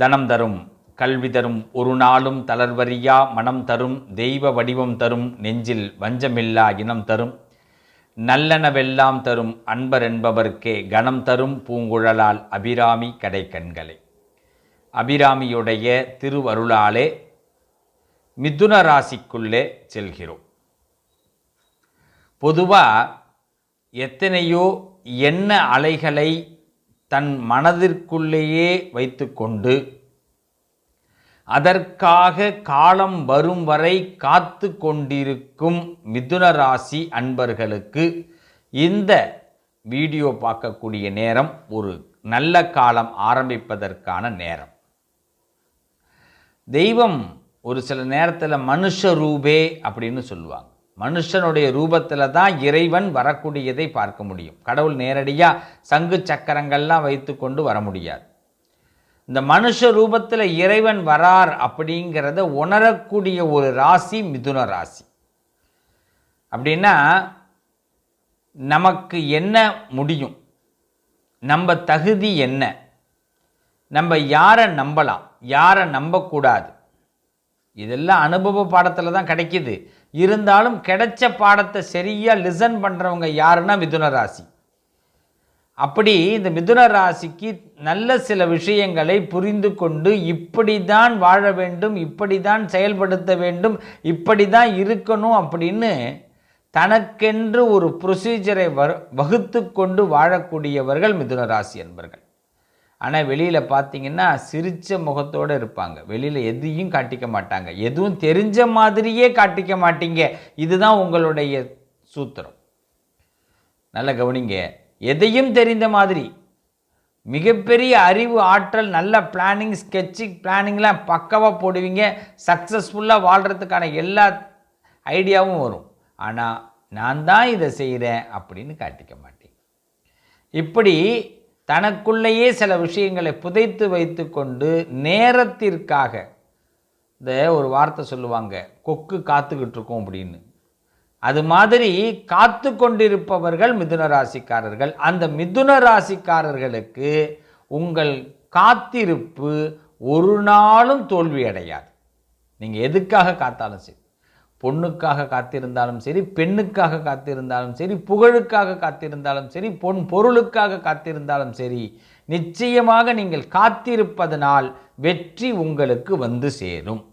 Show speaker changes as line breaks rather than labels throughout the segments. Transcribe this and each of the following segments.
தனம் தரும், கல்வி தரும், ஒரு நாளும் தளர்வறியா மனம் தரும், தெய்வ வடிவம் தரும், நெஞ்சில் வஞ்சமில்லா இனம் தரும், நல்லனவெல்லாம் தரும் அன்பர் என்பவர்க்கே கணம் தரும் பூங்குழலால் அபிராமி கடை கண்களை. அபிராமியுடைய திருவருளாலே மிதுன ராசிக்குள்ளே செல்கிறோம். பொதுவாக எத்தனையோ எண்ண அலைகளை தன் மனதிற்குள்ளேயே வைத்துக்கொண்டு அதற்காக காலம் வரும் வரை காத்து கொண்டிருக்கும் மிதுன ராசி அன்பர்களுக்கு இந்த வீடியோ பார்க்கக்கூடிய நேரம் ஒரு நல்ல காலம் ஆரம்பிப்பதற்கான நேரம். தெய்வம் ஒரு சில நேரத்தில் மனுஷ ரூபே அப்படின்னு சொல்லுவாங்க. மனுஷனுடைய ரூபத்தில் தான் இறைவன் வரக்கூடியதை பார்க்க முடியும். கடவுள் நேரடியாக சங்கு சக்கரங்கள்லாம் வைத்து கொண்டு வர முடியாது. இந்த மனுஷ ரூபத்தில் இறைவன் வரார் அப்படிங்கிறத உணரக்கூடிய ஒரு ராசி மிதுன ராசி. அப்படின்னா நமக்கு என்ன முடியும், நம்ம தகுதி என்ன, நம்ம யாரை நம்பலாம், யாரை நம்பக்கூடாது, இதெல்லாம் அனுபவ பாடத்தில் தான் கிடைக்கிது. இருந்தாலும் கிடைச்ச பாடத்தை சரியாக லிசன் பண்ணுறவங்க யாருன்னா மிதுன ராசி. அப்படி இந்த மிதுன ராசிக்கு நல்ல சில விஷயங்களை புரிந்து கொண்டு இப்படி தான் வாழ வேண்டும், இப்படி தான் செயல்படுத்த வேண்டும், இப்படி தான் இருக்கணும் அப்படின்னு தனக்கென்று ஒரு ப்ரொசீஜரை வகுத்து கொண்டு வாழக்கூடியவர்கள் மிதுன ராசி என்பர்கள். ஆனால் வெளியில் பார்த்தீங்கன்னா சிரித்த முகத்தோடு இருப்பாங்க. வெளியில் எதையும் காட்டிக்க மாட்டாங்க, எதுவும் தெரிஞ்ச மாதிரியே காட்டிக்க மாட்டீங்க. இதுதான் உங்களுடைய சூத்திரம். நல்ல கவனிங்க. எதையும் தெரிந்த மாதிரி மிகப்பெரிய அறிவு ஆற்றல், நல்ல பிளானிங், ஸ்கெட்சிங் பிளானிங்லாம் பக்காவாக போடுவீங்க. சக்ஸஸ்ஃபுல்லாக வாழ்கிறதுக்கான எல்லா ஐடியாவும் வரும். ஆனால் நான் தான் இதை செய்கிறேன் அப்படின்னு காட்டிக்க மாட்டேன். இப்படி தனக்குள்ளேயே சில விஷயங்களை புதைத்து வைத்து கொண்டு நேரத்திற்காக இந்த ஒரு வார்த்தை சொல்லுவாங்க, கொக்கு காத்துக்கிட்டு இருக்கோம் அப்படின்னு. அது மாதிரி காத்து கொண்டிருப்பவர்கள் மிதுன ராசிக்காரர்கள். அந்த மிதுன ராசிக்காரர்களுக்கு உங்கள் காத்திருப்பு ஒரு நாளும் தோல்வி அடையாது. நீங்கள் எதுக்காக காத்தாலும் சரி, பொண்ணுக்காக காத்திருந்தாலும் சரி, பெண்ணுக்காக காத்திருந்தாலும் சரி, புகழுக்காக காத்திருந்தாலும் சரி, பொருளுக்காக காத்திருந்தாலும் சரி, நிச்சயமாக நீங்கள் காத்திருப்பதனால் வெற்றி உங்களுக்கு வந்து சேரும்.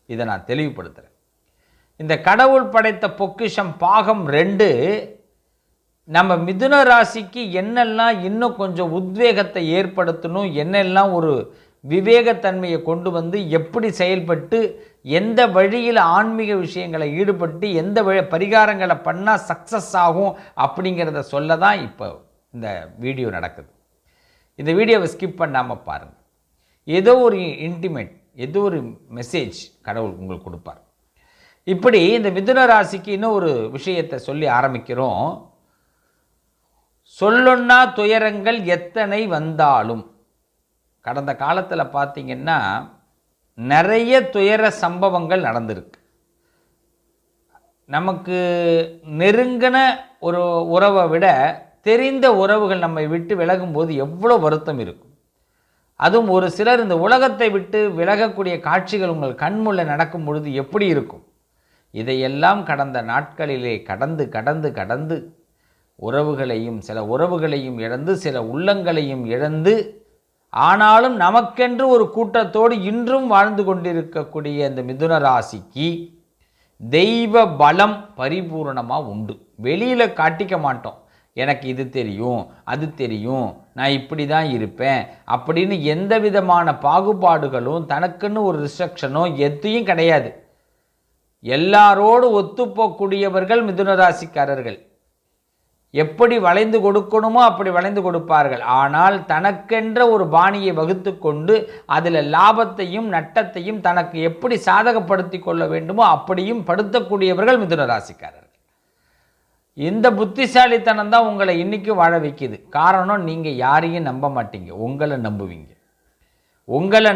இதை நான் தெளிவுபடுத்துகிறேன். இந்த கடவுள் படைத்த பொக்கிஷம் பாகம் 2 நம்ம மிதுன ராசிக்கு என்னெல்லாம் இன்னும் கொஞ்சம் உத்வேகத்தை ஏற்படுத்தணும், என்னெல்லாம் ஒரு விவேகத்தன்மையை கொண்டு வந்து எப்படி செயல்பட்டு எந்த வழியில் ஆன்மீக விஷயங்களை ஈடுபட்டு எந்த பரிகாரங்களை பண்ணால் சக்ஸஸ் ஆகும் அப்படிங்கிறத சொல்ல தான் இப்போ இந்த வீடியோ நடக்குது. இந்த வீடியோவை ஸ்கிப் பண்ணாமல் பாருங்கள். ஏதோ ஒரு இன்டிமேட், ஏதோ ஒரு மெசேஜ் கடவுள் உங்களுக்கு கொடுப்பார். இப்படி இந்த மிதுன ராசிக்கு இன்னும் ஒரு விஷயத்தை சொல்லி ஆரம்பிக்கிறோம். சொல்லொன்னா துயரங்கள் எத்தனை வந்தாலும், கடந்த காலத்தில் பார்த்திங்கன்னா நிறைய துயர சம்பவங்கள் நடந்திருக்கு. நமக்கு நெருங்கின ஒரு உறவை விட தெரிந்த உறவுகள் நம்மை விட்டு விலகும்போது எவ்வளோ வருத்தம் இருக்கும். அதுவும் ஒரு சிலர் இந்த உலகத்தை விட்டு விலகக்கூடிய காட்சிகள் உங்கள் கண்முள்ள நடக்கும் பொழுது எப்படி இருக்கும். இதையெல்லாம் கடந்த நாட்களிலே கடந்து உறவுகளையும் சில உறவுகளையும் இழந்து சில உள்ளங்களையும் இழந்து, ஆனாலும் நமக்கென்று ஒரு கூட்டத்தோடு இன்றும் வாழ்ந்து கொண்டிருக்கக்கூடிய இந்த மிதுன ராசிக்கு தெய்வ பலம் பரிபூர்ணமாக உண்டு. வெளியில் காட்டிக்க மாட்டோம். எனக்கு இது தெரியும், அது தெரியும், நான் இப்படி தான் இருப்பேன் அப்படின்னு எந்த விதமான பாகுபாடுகளும் தனக்குன்னு ஒரு ரிஸ்ட்ரிக்ஷனோ எதையும் கிடையாது. எல்லாரோடு ஒத்துப்போக்கூடியவர்கள் மிதுன ராசிக்காரர்கள். எப்படி வளைந்து கொடுக்கணுமோ அப்படி வளைந்து கொடுப்பார்கள். ஆனால் தனக்கென்ற ஒரு பாணியை வகுத்து கொண்டு அதில் லாபத்தையும் நட்டத்தையும் தனக்கு எப்படி சாதகப்படுத்தி கொள்ள வேண்டுமோ அப்படியும் படுத்தக்கூடியவர்கள் மிதுன ராசிக்காரர்கள். இந்த புத்திசாலித்தனம் தான் உங்களை இன்னைக்கு வாழ வைக்கிது. காரணம், நீங்கள் யாரையும் நம்ப மாட்டீங்க, உங்களை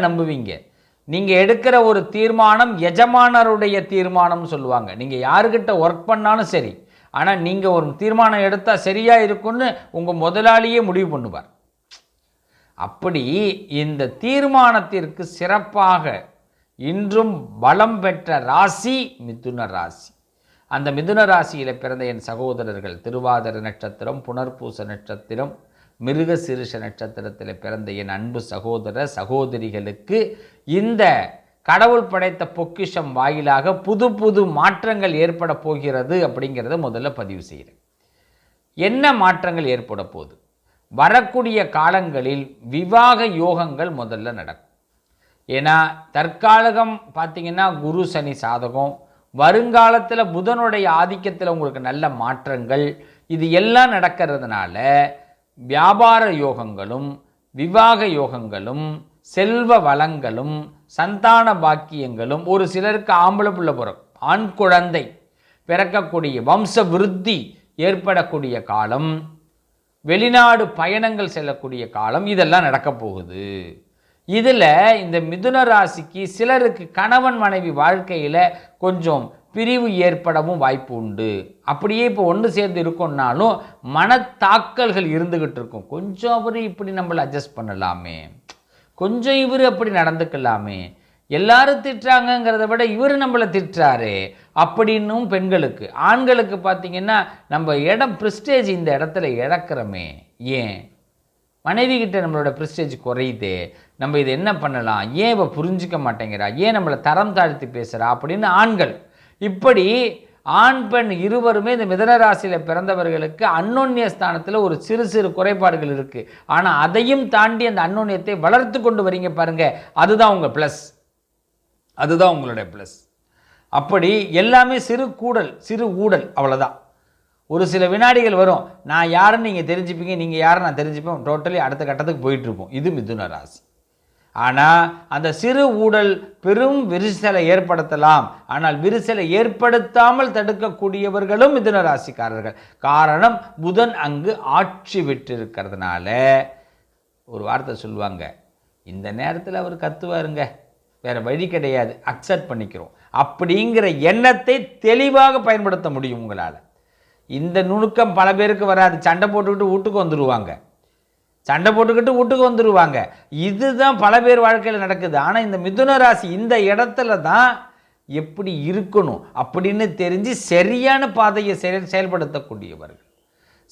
நம்புவீங்க. நீங்கள் எடுக்கிற ஒரு தீர்மானம் எஜமானருடைய தீர்மானம்னு சொல்லுவாங்க. நீங்கள் யாருக்கிட்ட ஒர்க் பண்ணாலும் சரி, ஆனால் நீங்கள் ஒரு தீர்மானம் எடுத்தால் சரியாக இருக்குன்னு உங்கள் முதலாளியே முடிவு பண்ணுவார். அப்படி இந்த தீர்மானத்திற்கு சிறப்பாக இன்றும் பலம் பெற்ற ராசி மிதுன ராசி. அந்த மிதுன ராசியில் பிறந்த என் சகோதரர்கள், திருவாதிரை நட்சத்திரம், புனர்பூச நட்சத்திரம், மிருக சிறுஷ நட்சத்திரத்தில் பிறந்த என் அன்பு சகோதர சகோதரிகளுக்கு இந்த கடவுள் படைத்த பொக்கிஷம் வாயிலாக புது புது மாற்றங்கள் ஏற்பட போகிறது அப்படிங்கிறத முதல்ல பதிவு செய்கிறேன். என்ன மாற்றங்கள் ஏற்பட போகுது? வரக்கூடிய காலங்களில் விவாக யோகங்கள் முதல்ல நடக்கும். ஏன்னா தற்காலிகம் பார்த்திங்கன்னா குரு சனி சாதகம், வருங்காலத்தில் புதனுடைய ஆதிக்கத்தில் உங்களுக்கு நல்ல மாற்றங்கள், இது எல்லாம் நடக்கிறதுனால வியாபார யோகங்களும் விவாக யோகங்களும் செல்வ வளங்களும் சந்தான பாக்கியங்களும், ஒரு சிலருக்கு ஆம்பளை பிள்ளை பிறக்கும், ஆண் குழந்தை பிறக்கக்கூடிய வம்ச விருத்தி ஏற்படக்கூடிய காலம், வெளிநாடு பயணங்கள் செல்லக்கூடிய காலம், இதெல்லாம் நடக்க போகுது. இதில் இந்த மிதுன ராசிக்கு சிலருக்கு கணவன் மனைவி வாழ்க்கையில் கொஞ்சம் பிரிவு ஏற்படவும் வாய்ப்பு உண்டு. அப்படியே இப்போ ஒன்று சேர்ந்து இருக்கோம்னாலும் மனத்தாக்கல்கள் இருந்துக்கிட்டு இருக்கும். கொஞ்சம் அவர் இப்படி நம்மளை அட்ஜஸ்ட் பண்ணலாமே, கொஞ்சம் இவர் அப்படி நடந்துக்கலாமே, எல்லாரும் திட்டுறாங்கங்கிறத விட இவர் நம்மளை திட்டுறாரு அப்படின்னும் பெண்களுக்கு. ஆண்களுக்கு பார்த்திங்கன்னா நம்ம இடம் ப்ரெஸ்டேஜ் இந்த இடத்துல இழக்கிறோமே, ஏன் மனைவி கிட்ட நம்மளோட ப்ரெஸ்டேஜ் குறையுதே, நம்ம இதை என்ன பண்ணலாம், ஏன் இவ புரிஞ்சிக்க மாட்டேங்கிறா, ஏன் நம்மளை தரம் தாழ்த்தி பேசுகிறா அப்படின்னு ஆண்கள். இப்படி ஆண் பெண் இருவருமே இந்த மிதுன ராசியில் பிறந்தவர்களுக்கு அன்னோன்ய ஸ்தானத்தில் ஒரு சிறு சிறு குறைபாடுகள் இருக்குது. ஆனால் அதையும் தாண்டி அந்த அன்னோன்யத்தை வளர்த்து கொண்டு வரீங்க பாருங்க, அதுதான் உங்கள் ப்ளஸ், அதுதான் உங்களுடைய ப்ளஸ். அப்படி எல்லாமே சிறு கூடல் சிறு ஊடல், அவ்வளோதான். ஒரு சில வினாடிகள் வரும், நான் யாருன்னு நீங்கள் தெரிஞ்சுப்பீங்க, நீங்கள் யாரை நான் தெரிஞ்சுப்பேன், டோட்டலி அடுத்த கட்டத்துக்கு போயிட்டுருப்போம். இது மிதுன ராசி. ஆனால் அந்த சிறு ஊடல் பெரும் விரிசலை ஏற்படுத்தலாம். ஆனால் விரிசலை ஏற்படுத்தாமல் தடுக்கக்கூடியவர்களும் மிதுன ராசிக்காரர்கள். காரணம், புதன் அங்கு ஆட்சி விட்டிருக்கிறதுனால. ஒரு வார்த்தை சொல்லுவாங்க, இந்த நேரத்தில் அவர் கத்துவாருங்க, வேறு வழி கிடையாது, அக்செப்ட் பண்ணிக்கிறோம் அப்படிங்கிற எண்ணத்தை தெளிவாக பயன்படுத்த முடியும் உங்களால். இந்த நுணுக்கம் பல பேருக்கு வராது. சண்டை போட்டுக்கிட்டு வீட்டுக்கு வந்துடுவாங்க, சண்டை போட்டுக்கிட்டு வீட்டுக்கு வந்துடுவாங்க. இதுதான் பல பேர் வாழ்க்கையில் நடக்குது. ஆனால் இந்த மிதுன ராசி இந்த இடத்துல தான் எப்படி இருக்கணும் அப்படின்னு தெரிஞ்சு சரியான பாதையை செயல்படுத்தக்கூடியவர்கள்.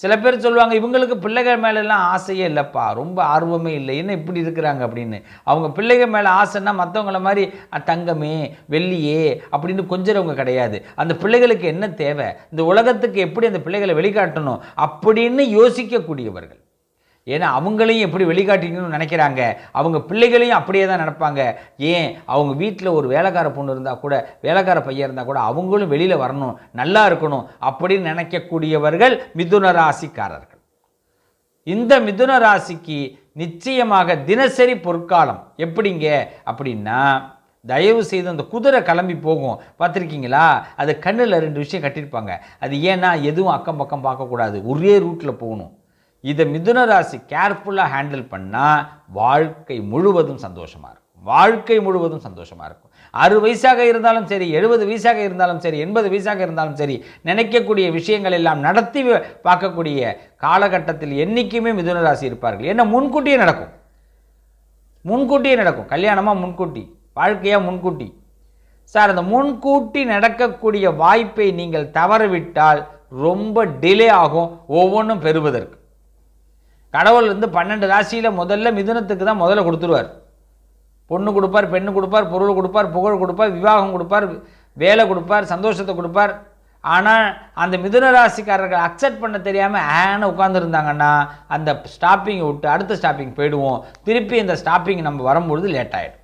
சில பேர் சொல்லுவாங்க, இவங்களுக்கு பிள்ளைகள் மேலெல்லாம் ஆசையே இல்லைப்பா, ரொம்ப ஆர்வமே இல்லை, என்ன இப்படி இருக்கிறாங்க அப்படின்னு. அவங்க பிள்ளைகள் மேலே ஆசைன்னா மற்றவங்கள மாதிரி தங்கமே வெள்ளியே அப்படின்னு கொஞ்சறவங்க கிடையாது. அந்த பிள்ளைகளுக்கு என்ன தேவை, இந்த உலகத்துக்கு எப்படி அந்த பிள்ளைகளை வெளிக்காட்டணும் அப்படின்னு யோசிக்கக்கூடியவர்கள். ஏன்னா அவங்களையும் எப்படி வெளிக்காட்டிக்கணும்னு நினைக்கிறாங்க, அவங்க பிள்ளைகளையும் அப்படியே தான் நினைப்பாங்க. ஏன், அவங்க வீட்டில் ஒரு வேலைக்கார பொண்ணு இருந்தால் கூட, வேலைக்கார பையன் இருந்தால் கூட அவங்களும் வெளியில் வரணும், நல்லா இருக்கணும் அப்படின்னு நினைக்கக்கூடியவர்கள் மிதுன ராசிக்காரர்கள். இந்த மிதுன ராசிக்கு நிச்சயமாக தினசரி பொற்காலம் எப்படிங்க அப்படின்னா, தயவு செய்து அந்த குதிரை கிளம்பி போகும் பார்த்துருக்கீங்களா, அது கண்ணில் 2 விஷயம் கட்டியிருப்பாங்க. அது ஏன்னா எதுவும் அக்கம் பக்கம் பார்க்கக்கூடாது, ஒரே ரூட்டில் போகணும். இதை மிதுன ராசி கேர்ஃபுல்லாக ஹேண்டில் பண்ணால் வாழ்க்கை முழுவதும் சந்தோஷமாக இருக்கும். வாழ்க்கை முழுவதும் சந்தோஷமாக இருக்கும். 60 வயசாக இருந்தாலும் சரி, 70 வயசாக இருந்தாலும் சரி, 80 வயசாக இருந்தாலும் சரி, நினைக்கக்கூடிய விஷயங்கள் எல்லாம் நடத்தி பார்க்கக்கூடிய காலகட்டத்தில் என்றைக்குமே மிதுன ராசி இருப்பார்கள். ஏன்னா முன்கூட்டியே நடக்கும், முன்கூட்டியே நடக்கும். கல்யாணமாக முன்கூட்டி, வாழ்க்கையாக முன்கூட்டி. சார், அந்த முன்கூட்டி நடக்கக்கூடிய வாய்ப்பை நீங்கள் தவறவிட்டால் ரொம்ப டிலே ஆகும் ஒவ்வொன்றும் பெறுவதற்கு. கடவுள் 12 ராசியில் முதல்ல மிதுனத்துக்கு தான் முதல்ல கொடுத்துருவார். பொண்ணு கொடுப்பார், பெண்ணு கொடுப்பார், பொருள் கொடுப்பார், புகழ் கொடுப்பார், விவாகம் கொடுப்பார், வேலை கொடுப்பார், சந்தோஷத்தை கொடுப்பார். ஆனால் அந்த மிதுன ராசிக்காரர்கள் அக்செப்ட் பண்ண தெரியாமல் ஆன்னு உட்காந்துருந்தாங்கன்னா அந்த ஸ்டாப்பிங்கை விட்டு அடுத்த ஸ்டாப்பிங் போயிடுவோம். திருப்பி இந்த ஸ்டாப்பிங் நம்ம வரும்பொழுது லேட் ஆகிடும்.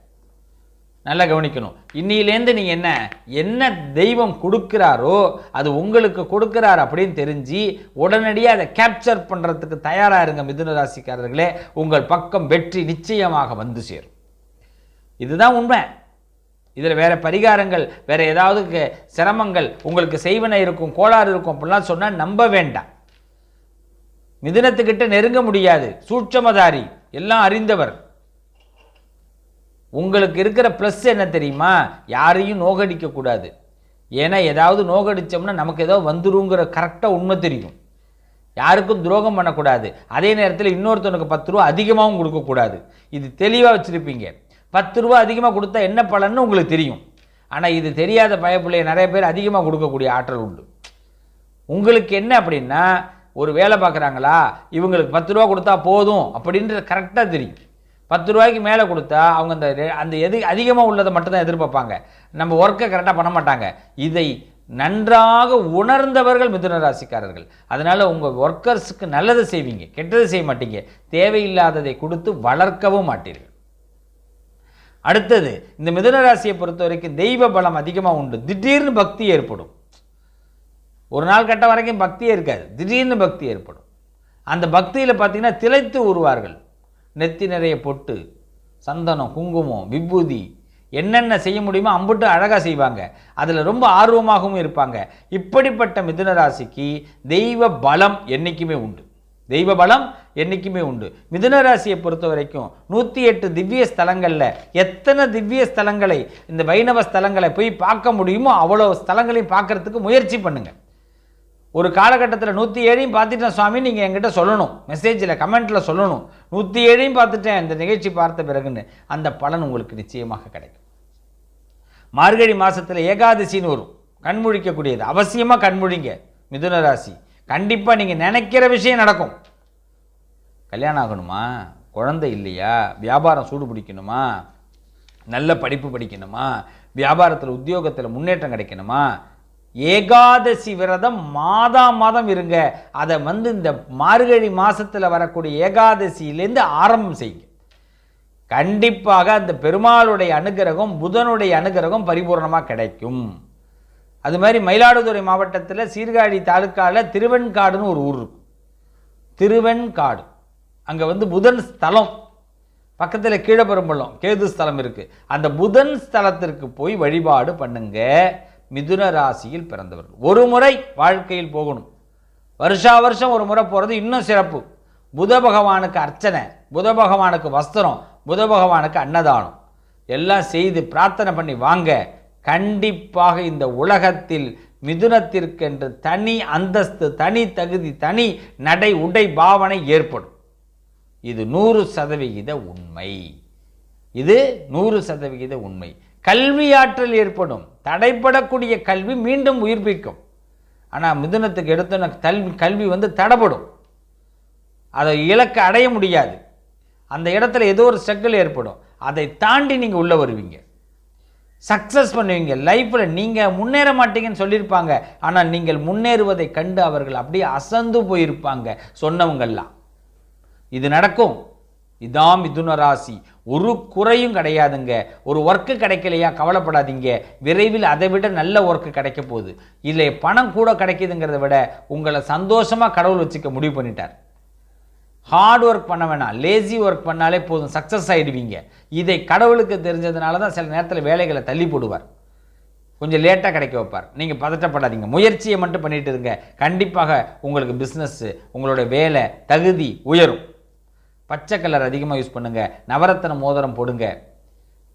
நல்லா கவனிக்கணும். இன்னிலேருந்து நீங்கள் என்ன தெய்வம் கொடுக்குறாரோ அது உங்களுக்கு கொடுக்குறாரு அப்படின்னு தெரிஞ்சு உடனடியாக அதை கேப்சர் பண்ணுறதுக்கு தயாராக இருங்க மிதுன ராசிக்காரர்களே. உங்கள் பக்கம் வெற்றி நிச்சயமாக வந்து சேரும். இதுதான் உண்மை. இதில் வேறு பரிகாரங்கள், வேறு ஏதாவது சிரமங்கள் உங்களுக்கு செய்வன இருக்கும், கோளாறு இருக்கும் அப்படிலாம் சொன்னால் நம்ப வேண்டாம். மிதுனத்துக்கிட்ட நெருங்க முடியாது, சூட்சமதாரி, எல்லாம் அறிந்தவர். உங்களுக்கு இருக்கிற ப்ளஸ் என்ன தெரியுமா, யாரையும் நோகடிக்கக்கூடாது. ஏன்னா ஏதாவது நோகடித்தோம்னா நமக்கு ஏதோ வந்துருங்கிற கரெக்டாக உண்மை தெரியும். யாருக்கும் துரோகம் பண்ணக்கூடாது. அதே நேரத்தில் இன்னொருத்தனுக்கு 10 ரூபா அதிகமாகவும் கொடுக்கக்கூடாது. இது தெளிவாக வச்சுருப்பீங்க. 10 ரூபா அதிகமாக கொடுத்தா என்ன பலன்னு உங்களுக்கு தெரியும். ஆனால் இது தெரியாத பயப்பிள்ளைய நிறைய பேர் அதிகமாக கொடுக்கக்கூடிய ஆற்றல் உண்டு. உங்களுக்கு என்ன அப்படின்னா, ஒரு வேலை பார்க்குறாங்களா, இவங்களுக்கு 10 ரூபா கொடுத்தா போதும் அப்படின்றது கரெக்டாக தெரியும். 10 ரூபாய்க்கு மேலே கொடுத்தா அவங்க அந்த அதிகமாக உள்ளதை மட்டும்தான் எதிர்பார்ப்பாங்க. நம்ம ஒர்க்கை கரெக்டாக பண்ண மாட்டாங்க. இதை நன்றாக உணர்ந்தவர்கள் மிதுன ராசிக்காரர்கள். அதனால் உங்கள் ஒர்க்கர்ஸுக்கு நல்லது செய்வீங்க, கெட்டது செய்ய மாட்டீங்க. தேவையில்லாததை கொடுத்து வளர்க்கவும் மாட்டீர்கள். அடுத்தது, இந்த மிதுன ராசியை பொறுத்த வரைக்கும் தெய்வ பலம் அதிகமாக உண்டு. திடீர்னு பக்தி ஏற்படும். ஒரு நாள் கட்ட வரைக்கும் பக்தியே இருக்காது, திடீர்னு பக்தி ஏற்படும். அந்த பக்தியில் பார்த்தீங்கன்னா திளைத்து வருவார்கள். நெத்தி நிறைய பொட்டு, சந்தனம், குங்குமம், விபூதி, என்னென்ன செய்ய முடியுமோ அம்புட்டு அழகாக செய்வாங்க. அதில் ரொம்ப ஆர்வமாகவும் இருப்பாங்க. இப்படிப்பட்ட மிதுன ராசிக்கு தெய்வ பலம் என்றைக்குமே உண்டு. தெய்வ பலம் என்றைக்குமே உண்டு. மிதுன ராசியை பொறுத்த வரைக்கும் 108 திவ்ய ஸ்தலங்களில் எத்தனை திவ்ய ஸ்தலங்களை, இந்த வைணவ ஸ்தலங்களை போய் பார்க்க முடியுமோ அவ்வளோ ஸ்தலங்களையும் பார்க்கறதுக்கு முயற்சி பண்ணுங்கள். ஒரு காலகட்டத்தில் 107 பார்த்துட்டேன் சுவாமி நீங்கள் என்கிட்ட சொல்லணும், மெசேஜில் கமெண்ட்டில் சொல்லணும். 107 பார்த்துட்டேன் இந்த நிகழ்ச்சி பார்த்த பிறகுன்னு. அந்த பலன் உங்களுக்கு நிச்சயமாக கிடைக்கும். மார்கழி மாதத்தில் ஏகாதசின்னு வரும், கண்முழிக்கக்கூடியது. அவசியமாக கண்முழிங்க மிதுன ராசி. கண்டிப்பாக நீங்கள் நினைக்கிற விஷயம் நடக்கும். கல்யாணம் ஆகணுமா, குழந்தை இல்லையா, வியாபாரம் சூடு பிடிக்கணுமா, நல்ல படிப்பு படிக்கணுமா, வியாபாரத்தில் உத்தியோகத்தில் முன்னேற்றம் கிடைக்கணுமா, ஏகாதசி விரதம் மாதம் இருங்க. அதை இந்த மார்கழி மாதத்தில் வரக்கூடிய ஏகாதசியிலேருந்து ஆரம்பம் செய்யுங்க. கண்டிப்பாக அந்த பெருமாளுடைய அனுகிரகம், புதனுடைய அனுகிரகம் பரிபூர்ணமாக கிடைக்கும். அது மாதிரி மயிலாடுதுறை மாவட்டத்தில் சீர்காழி தாலுக்காவில் திருவெண்காடுன்னு ஒரு ஊர் இருக்கும். திருவெண்காடு அங்கே புதன் ஸ்தலம் பக்கத்தில் கீழப்பெரும்பள்ளம் கேது ஸ்தலம் இருக்குது. அந்த புதன் ஸ்தலத்திற்கு போய் வழிபாடு பண்ணுங்க. மிதுன ராசியில் பிறந்தவர்கள் ஒரு முறை வாழ்க்கையில் போகணும். வருஷம் ஒரு முறை போகிறது இன்னும் சிறப்பு. புத பகவானுக்கு அர்ச்சனை, புத பகவானுக்கு வஸ்திரம், புத பகவானுக்கு அன்னதானம் எல்லாம் செய்து பிரார்த்தனை பண்ணி வாங்க. கண்டிப்பாக இந்த உலகத்தில் மிதுனத்திற்கென்று தனி அந்தஸ்து, தனி தகுதி, தனி நடை உடை பாவனை ஏற்படும். இது 100% உண்மை. இது 100% உண்மை. கல்வியாற்றல் ஏற்படும். தடைப்படக்கூடிய கல்வி மீண்டும் உயிர்ப்பிக்கும். ஆனால் மிதுனத்துக்கு எடுத்தோன்னா கல்வி தடைப்படும். அதை இலக்கை அடைய முடியாது. அந்த இடத்துல ஏதோ ஒரு ஸ்ட்ரகிள் ஏற்படும். அதை தாண்டி நீங்கள் உள்ளே வருவீங்க, சக்ஸஸ் பண்ணுவீங்க. லைஃப்பில் நீங்கள் முன்னேற மாட்டீங்கன்னு சொல்லியிருப்பாங்க. ஆனால் நீங்கள் முன்னேறுவதை கண்டு அவர்கள் அப்படியே அசந்து போயிருப்பாங்க சொன்னவங்கெல்லாம். இது நடக்கும். இதான் மிதுன ராசி. ஒரு குறையும் கிடையாதுங்க. ஒரு ஒர்க்கு கிடைக்கலையா கவலைப்படாதீங்க. விரைவில் அதை விட நல்ல ஒர்க்கு கிடைக்க போகுது. இல்லை பணம் கூட கிடைக்குதுங்கிறத விட உங்களை சந்தோஷமாக கடவுள் வச்சுக்க முடிவு பண்ணிட்டார். ஹார்ட் ஒர்க் பண்ண வேணாம், லேசி ஒர்க் பண்ணாலே போதும், சக்ஸஸ் ஆகிடுவீங்க. இதை கடவுளுக்கு தெரிஞ்சதுனால தான் சில நேரத்தில் வேலைகளை தள்ளி போடுவார், கொஞ்சம் லேட்டாக கிடைக்க வைப்பார். நீங்கள் பதட்டப்படாதீங்க, முயற்சியை மட்டும் பண்ணிட்டு இருங்க. கண்டிப்பாக உங்களுக்கு பிஸ்னஸ்ஸு, உங்களுடைய வேலை தகுதி உயரும். பச்சை கலர் அதிகமாக யூஸ் பண்ணுங்கள். நவரத்தன மோதிரம் போடுங்க.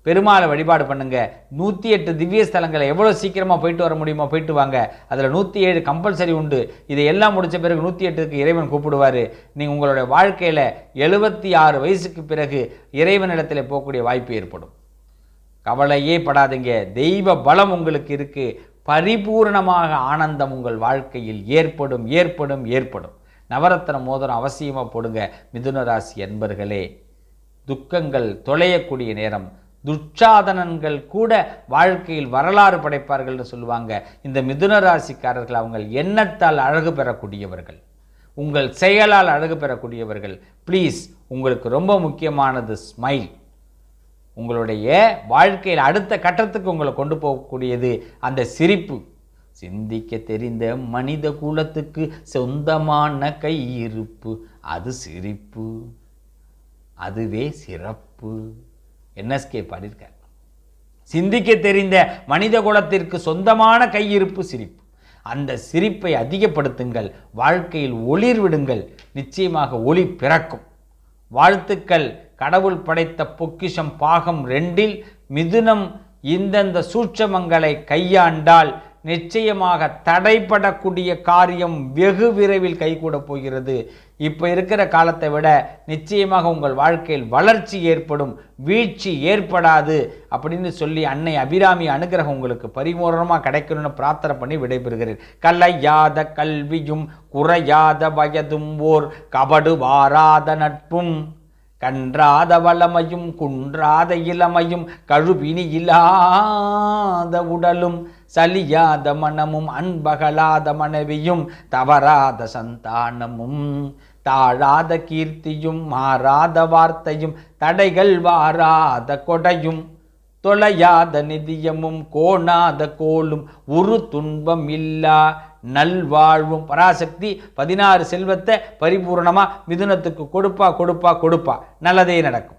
பெருமாளை வழிபாடு பண்ணுங்க. 108 திவ்ய ஸ்தலங்களை எவ்வளோ சீக்கிரமாக போயிட்டு வர முடியுமோ போயிட்டு வாங்க. அதில் 107 கம்பல்சரி உண்டு. இதை எல்லாம் முடித்த பிறகு 108க்கு இறைவன் கூப்பிடுவார். நீங்கள் உங்களுடைய வாழ்க்கையில் 76 வயசுக்கு பிறகு இறைவனிடத்தில் போகக்கூடிய வாய்ப்பு ஏற்படும். கவலையே படாதீங்க. தெய்வ பலம் உங்களுக்கு இருக்குது. பரிபூர்ணமாக ஆனந்தம் உங்கள் வாழ்க்கையில் ஏற்படும் ஏற்படும் ஏற்படும். நவரத்தன மோதிரம் அவசியமாக போடுங்க. மிதுன ராசி அன்பர்களே, துக்கங்கள் தொலையக்கூடிய நேரம். துச்சாதனங்கள் கூட வாழ்க்கையில் வரலாறு படைப்பார்கள்னு சொல்லுவாங்க. இந்த மிதுன ராசிக்காரர்கள் அவங்க எண்ணத்தால் அழகு பெறக்கூடியவர்கள், உங்கள் செயலால் அழகு பெறக்கூடியவர்கள். ப்ளீஸ், உங்களுக்கு ரொம்ப முக்கியமானது ஸ்மைல். உங்களுடைய வாழ்க்கையில் அடுத்த கட்டத்துக்கு உங்களை கொண்டு போகக்கூடியது அந்த சிரிப்பு. சிந்திக்க தெரிந்த மனித குலத்துக்கு சொந்தமான கையிருப்பு, அது சிரிப்பு, அதுவே சிறப்பு. என்எஸ்கே பாடியிருக்கார். சிந்திக்க தெரிந்த மனித குலத்திற்கு சொந்தமான கையிருப்பு சிரிப்பு. அந்த சிரிப்பை அதிகப்படுத்துங்கள். வாழ்க்கையில் ஒளிர் விடுங்கள். நிச்சயமாக ஒளி பிறக்கும். வாழ்த்துக்கள். கடவுள் படைத்த பொக்கிஷம் பாகம் 2 மிதுனம் இந்தந்த சூட்சமங்களை கையாண்டால் நிச்சயமாக தடைப்படக்கூடிய காரியம் வெகு விரைவில் கைகூட போகிறது. இப்போ இருக்கிற காலத்தை விட நிச்சயமாக உங்கள் வாழ்க்கையில் வளர்ச்சி ஏற்படும், வீழ்ச்சி ஏற்படாது அப்படின்னு சொல்லி அன்னை அபிராமி அனுகிரகம் உங்களுக்கு பரிபூர்ணமாக கிடைக்கணும்னு பிரார்த்தனை பண்ணி விடைபெறுகிறேன். கலையாத கல்வியும் குறையாத வயதும் ஓர் கபடு வாராத நட்பும் கன்றாத வளமையும் குன்றாத இளமையும் கழுவினி இல்லாத உடலும் சலியாத மனமும் அன்பகலாத மனைவியும் தவறாத சந்தானமும் தாழாத கீர்த்தியும் மாறாத வார்த்தையும் தடைகள் வாராத கொடையும் தொலையாத நிதியமும் கோணாத கோலும் ஒரு துன்பம் இல்லா நல்வாழ்வும். பராசக்தி 16 செல்வத்தை பரிபூர்ணமாக மிதுனத்துக்கு கொடுப்பா. நல்லதே நடக்கும்.